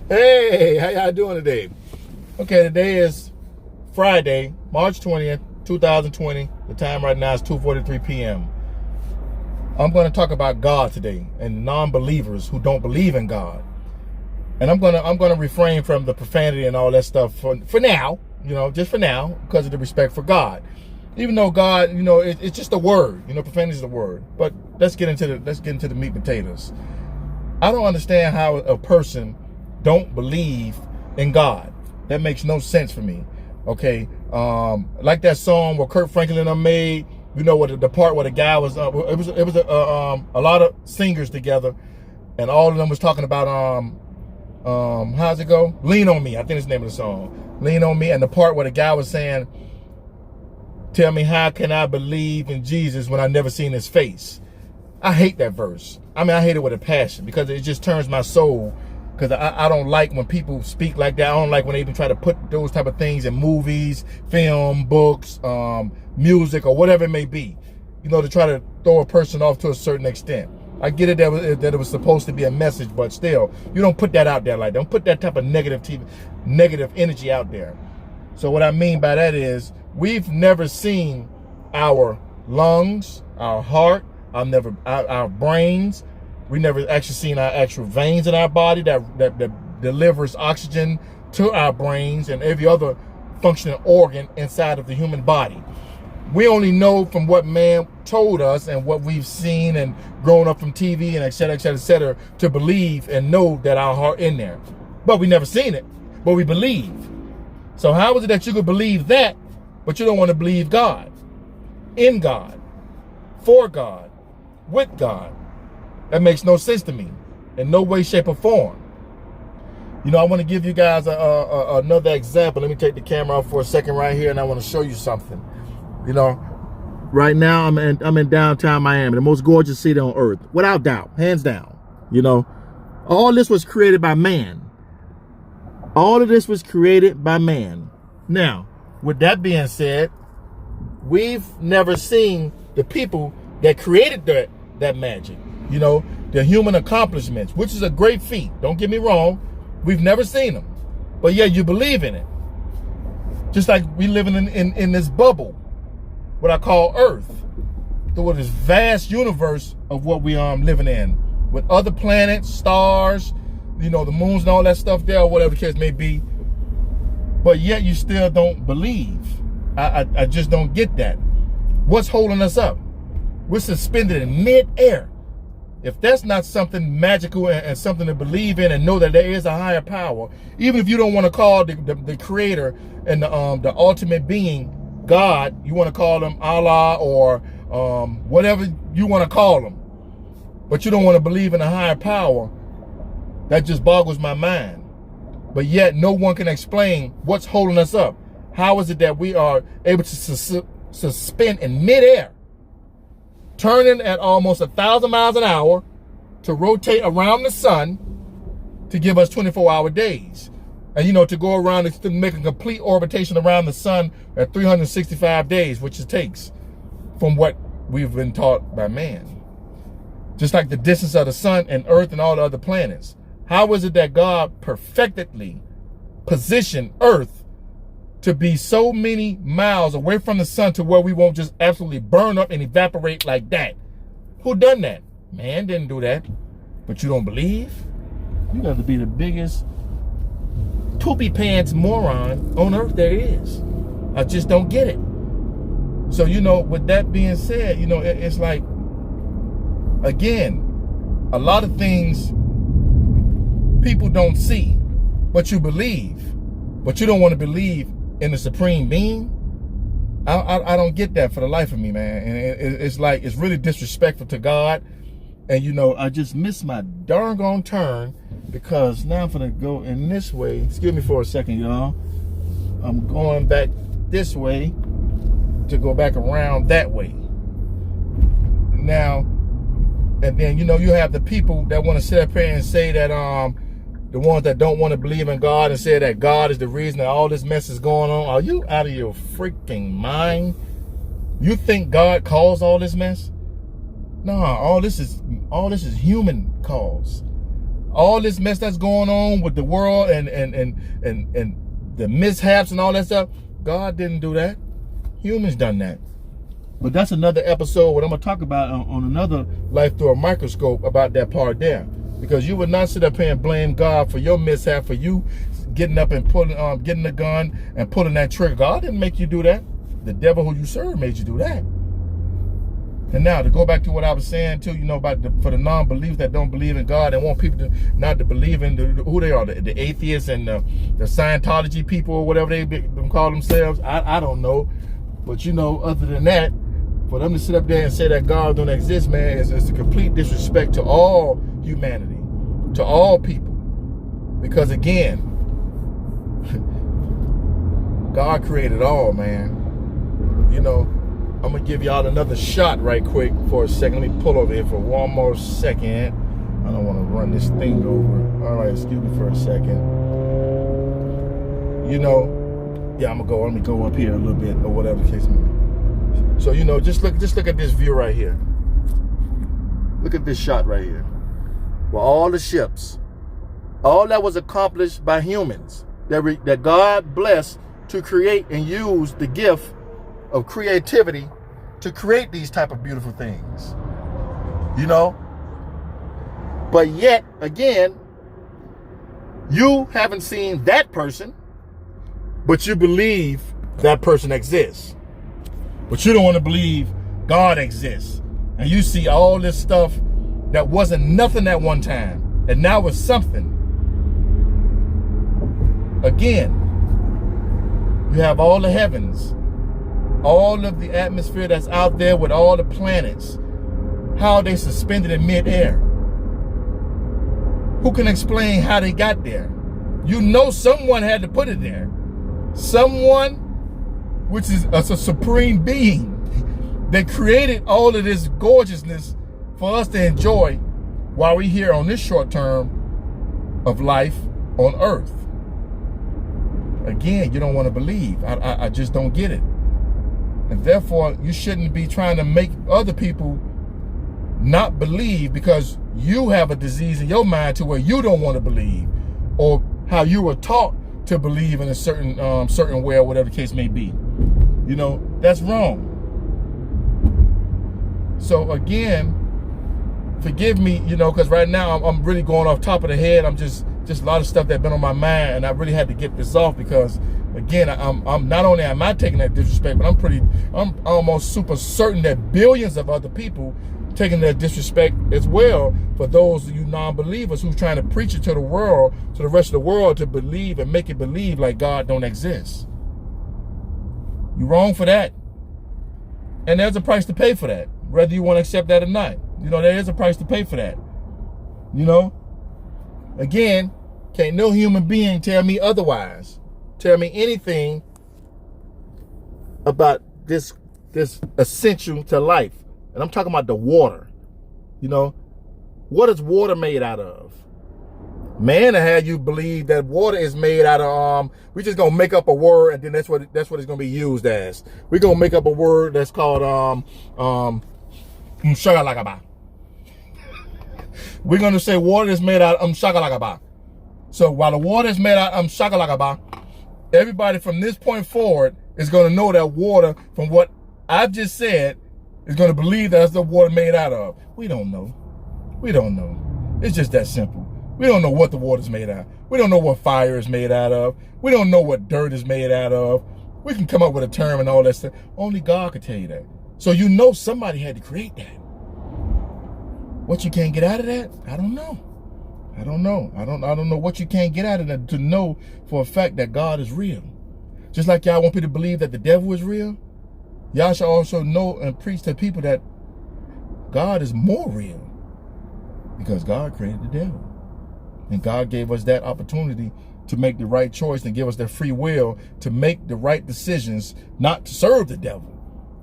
Hey, how y'all doing today? Okay, today is Friday, March 20th, 2020. The time right now is 2:43 p.m. I'm going to talk about God today and non-believers who don't believe in God. And I'm going to refrain from the profanity and all that stuff for now, just for now, because of the respect for God. Even though God, it's just a word, profanity is a word. But let's get into the meat and potatoes. I don't understand how a person don't believe in God. That makes no sense for me. Okay, like that song where Kurt Franklin made. What the part where the guy was. It was a lot of singers together, and all of them was talking about how's it go? Lean on Me. I think it's the name of the song. Lean on Me, and the part where the guy was saying, "Tell me how can I believe in Jesus when I never seen his face?" I hate that verse. I mean, I hate it with a passion because it just turns my soul. Because I don't like when people speak like that. I don't like when they even try to put those type of things in movies, film, books, music, or whatever it may be. To try to throw a person off to a certain extent. I get it that it was supposed to be a message, but still, you don't put that out there like that. Don't put that type of negative energy out there. So what I mean by that is, we've never seen our lungs, our heart, our brains. We never actually seen our actual veins in our body that delivers oxygen to our brains and every other functioning organ inside of the human body. We only know from what man told us and what we've seen and grown up from TV and et cetera, to believe and know that our heart in there. But we never seen it, but we believe. So how is it that you could believe that, but you don't want to believe God, in God, for God, with God? That makes no sense to me in no way, shape, or form. I want to give you guys another example. Let me take the camera off for a second right here, and I want to show you something. Right now I'm in downtown Miami, the most gorgeous city on earth, without doubt, hands down. All this was created by man. All of this was created by man. Now, with that being said, we've never seen the people that created that magic. The human accomplishments, which is a great feat. Don't get me wrong. We've never seen them. But yeah, you believe in it. Just like we living in this bubble, what I call Earth. Through this vast universe of what we living in. With other planets, stars, the moons and all that stuff there, or whatever the case may be. But yet you still don't believe. I just don't get that. What's holding us up? We're suspended in mid-air. If that's not something magical and something to believe in and know that there is a higher power, even if you don't want to call the creator and the ultimate being God, you want to call him Allah or whatever you want to call him, but you don't want to believe in a higher power, that just boggles my mind. But yet no one can explain what's holding us up. How is it that we are able to suspend in midair, turning at almost 1,000 miles an hour to rotate around the sun to give us 24-hour days? And, to go around and to make a complete orbitation around the sun at 365 days, which it takes from what we've been taught by man. Just like the distance of the sun and earth and all the other planets. How is it that God perfectly positioned earth to be so many miles away from the sun to where we won't just absolutely burn up and evaporate like that? Who done that? Man didn't do that. But you don't believe? You got to be the biggest toopy pants moron on earth there is. I just don't get it. So, with that being said, it's like, again, a lot of things people don't see, but you believe. But you don't want to believe in the supreme being. I don't get that for the life of me, man. And it's like, it's really disrespectful to God. And I just missed my darn on turn because now I'm gonna go in this way. Excuse me for a second, y'all. I'm going back this way to go back around that way. Now, and then you have the people that want to sit up here and say that the ones that don't want to believe in God and say that God is the reason that all this mess is going on. Are you out of your freaking mind? You think God caused all this mess? No, all this is human cause. all this mess that's going on with the world and the mishaps and all that stuff, God didn't do that. Humans done that. But that's another episode what I'm gonna talk about on another Life Through a Microscope about that part there. Because you would not sit up here and blame God for your mishap, for you getting up and getting the gun and pulling that trigger. God didn't make you do that. The devil who you serve made you do that. And now to go back to what I was saying too, about for the non-believers that don't believe in God and want people not to believe in who they are, the atheists and the Scientology people or whatever they call themselves. I don't know, but other than that, for them to sit up there and say that God don't exist, man, is a complete disrespect to all humanity, to all people. Because again, God created all, man. I'm gonna give y'all another shot right quick for a second. Let me pull over here for one more second. I don't want to run this thing over. All right, excuse me for a second. Yeah, I'm gonna go. Let me go up here a little bit or whatever the case may be. So just look at this view right here. Look at this shot right here. Well, all the ships, all that was accomplished by humans that God blessed to create and use the gift of creativity to create these type of beautiful things, but yet again, you haven't seen that person, but you believe that person exists, but you don't want to believe God exists. And you see all this stuff that wasn't nothing at one time and now it's something. Again, you have all the heavens, all of the atmosphere that's out there with all the planets, how they suspended in midair. Who can explain how they got there? Someone had to put it there. Someone, which is a supreme being, that created all of this gorgeousness for us to enjoy while we're here on this short term of life on earth. Again, you don't want to believe. I just don't get it. And therefore, you shouldn't be trying to make other people not believe because you have a disease in your mind to where you don't want to believe, or how you were taught to believe in a certain way or whatever the case may be. That's wrong. So again, forgive me, because right now I'm really going off top of the head. I'm just a lot of stuff that's been on my mind, and I really had to get this off because, again, I'm not only am I taking that disrespect, but I'm almost super certain that billions of other people taking that disrespect as well, for those of you non-believers who's trying to preach it to the world, to the rest of the world, to believe and make it believe like God don't exist. You're wrong for that. And there's a price to pay for that, whether you want to accept that or not. There is a price to pay for that. Again, can't no human being tell me otherwise. Tell me anything about this essential to life. And I'm talking about the water. What is water made out of? Man, I had you believe that water is made out of we just gonna make up a word, and then that's what it's gonna be used as. We're gonna make up a word that's called shagalagaba. We're gonna say water is made out of shagalagaba. So while the water is made out of shagalagaba, everybody from this point forward is gonna know that water, from what I've just said, is gonna believe that's the water made out of. We don't know. We don't know. It's just that simple. We don't know what the water's made out of. We don't know what fire is made out of. We don't know what dirt is made out of. We can come up with a term and all that stuff. Only God can tell you that. So somebody had to create that. What you can't get out of that? I don't know. I don't know. I don't know what you can't get out of that to know for a fact that God is real. Just like y'all want people to believe that the devil is real, y'all should also know and preach to people that God is more real, because God created the devil. And God gave us that opportunity to make the right choice and give us the free will to make the right decisions, not to serve the devil,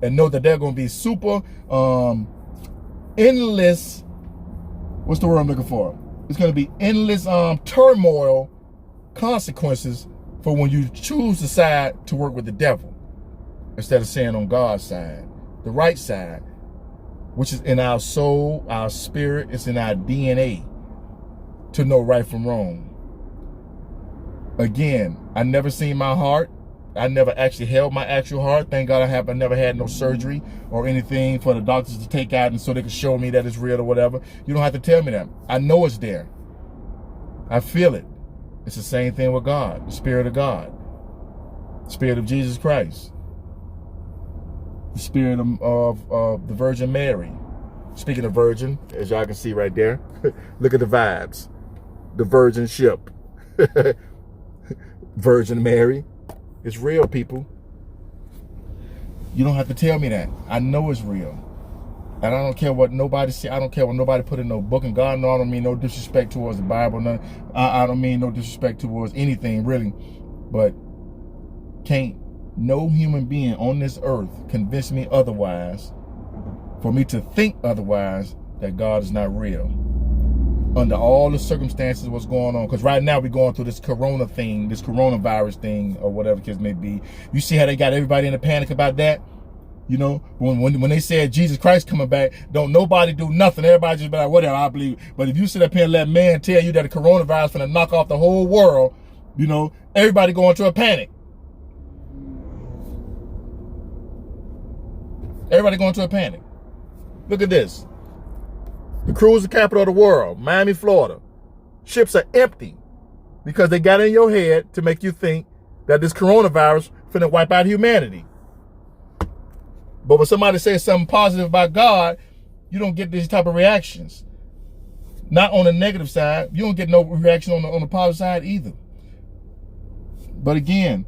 and know that they're going to be super endless. What's the word I'm looking for? It's going to be endless turmoil consequences for when you choose the side to work with the devil instead of staying on God's side, the right side, which is in our soul, our spirit. It's in our DNA. to know right from wrong. Again, I never seen my heart. I never actually held my actual heart. Thank God I never had no surgery or anything for the doctors to take out and so they could show me that it's real or whatever. You don't have to tell me that. I know it's there. I feel it. It's the same thing with God, the Spirit of God, the Spirit of Jesus Christ, the Spirit of the Virgin Mary. Speaking of virgin, as y'all can see right there, look at the vibes. The virgin ship. Virgin Mary. It's real, people. You don't have to tell me that. I know it's real. And I don't care what nobody say. I don't care what nobody put in no book. And God knows I don't mean no disrespect towards the Bible. I don't mean no disrespect towards anything, really. But can't no human being on this earth convince me otherwise, for me to think otherwise, that God is not real. Under all the circumstances, what's going on. Because right now we're going through this corona thing, this coronavirus thing, or whatever the case may be. You see how they got everybody in a panic about that? You know, when they said Jesus Christ coming back, don't nobody do nothing. Everybody just be like, whatever, I believe. But if you sit up here and let man tell you that the coronavirus is going to knock off the whole world, you know, everybody going into a panic. Everybody going into a panic. Look at this. The cruise capital of the world, Miami, Florida. Ships are empty because they got in your head to make you think that this coronavirus finna wipe out humanity. But when somebody says something positive about God, you don't get these type of reactions. Not on the negative side. You don't get no reaction on the positive side either. But again,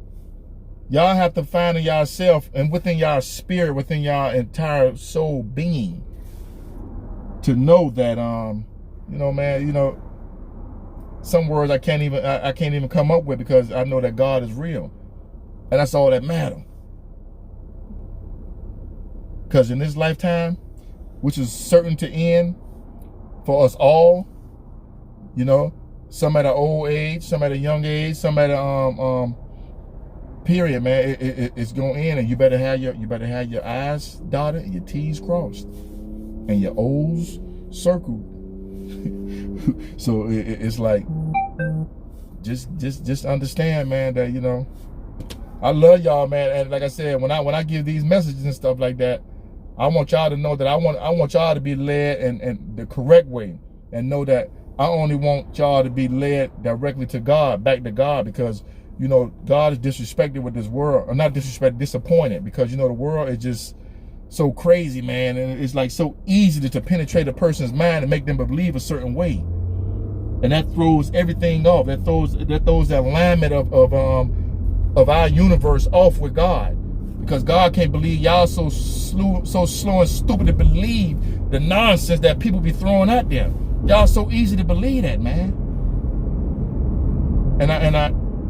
y'all have to find in yourself and within y'all spirit, within y'all entire soul being, to know that, you know, man, you know, some words I can't even come up with, because I know that God is real, and that's all that matters. Because in this lifetime, which is certain to end for us all, you know, some at an old age, some at a young age, some at a period, man, it's gonna end, and you better have your I's dotted and your T's crossed and your O's circled. So it's like, just understand, man, that, you know, I love y'all, man. And like I said, when I give these messages and stuff like that, I want y'all to know that I want y'all to be led in the correct way, and know that I only want y'all to be led directly to God, back to God, because, you know, God is disrespected with this world, or not disrespected, disappointed, because, you know, the world is just so crazy, man, and it's like so easy to penetrate a person's mind and make them believe a certain way, and that throws everything off. That throws the alignment of our universe off with God, because God can't believe y'all so slow and stupid to believe the nonsense that people be throwing out there. Y'all so easy to believe that, man, and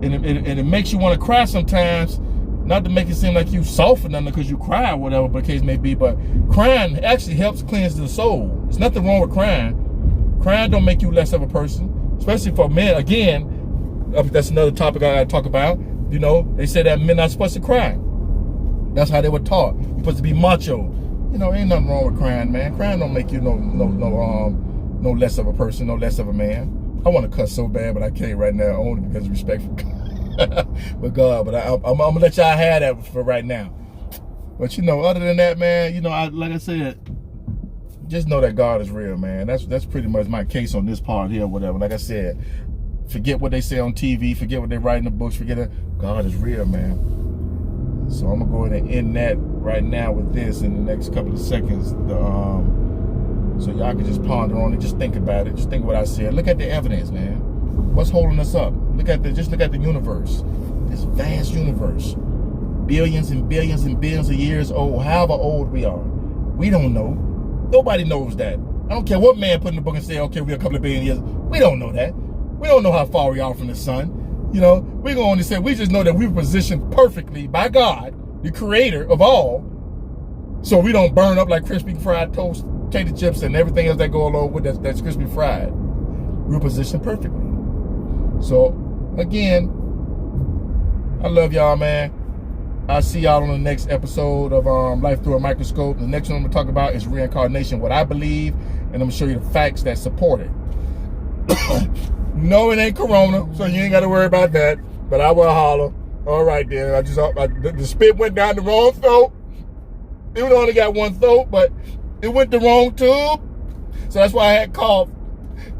it makes you want to cry sometimes. Not to make it seem like you soft or nothing because you cry or whatever the case may be, but crying actually helps cleanse the soul. There's nothing wrong with crying. Crying don't make you less of a person, especially for men. Again, that's another topic I gotta talk about. You know, they say that men not supposed to cry. That's how they were taught. You're supposed to be macho. You know, ain't nothing wrong with crying, man. Crying don't make you no less of a person, no less of a man. I want to cuss so bad, but I can't right now, only because of respect for God. With God, but I'm gonna let y'all have that for right now. But you know, other than that, man, you know, like I said, just know that God is real, man. That's pretty much my case on this part here, or whatever. Like I said, forget what they say on TV, forget what they write in the books, forget it. God is real, man. So I'm gonna go ahead and end that right now with this in the next couple of seconds. So y'all can just ponder on it, just think about it, just think what I said. Look at the evidence, man. What's holding us up? Just look at the universe, this vast universe, billions and billions and billions of years old, however old we are. We don't know. Nobody knows that. I don't care what man put in the book and say, okay, we're a couple of billion years. We don't know that. We don't know how far we are from the sun. You know, we're going to say, we just know that we were positioned perfectly by God, the creator of all, so we don't burn up like crispy fried toast, potato chips, and everything else that go along with that's crispy fried. We're positioned perfectly. So, again, I love y'all, man. I'll see y'all on the next episode of Life Through a Microscope. The next one I'm going to talk about is reincarnation, what I believe, and I'm going to show you the facts that support it. No, it ain't corona, so you ain't got to worry about that. But I will holler. All right, then. The spit went down the wrong throat. It only got one throat, but it went the wrong tube. So that's why I had cough.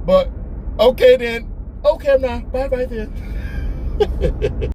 But okay then. Okay now. Bye then.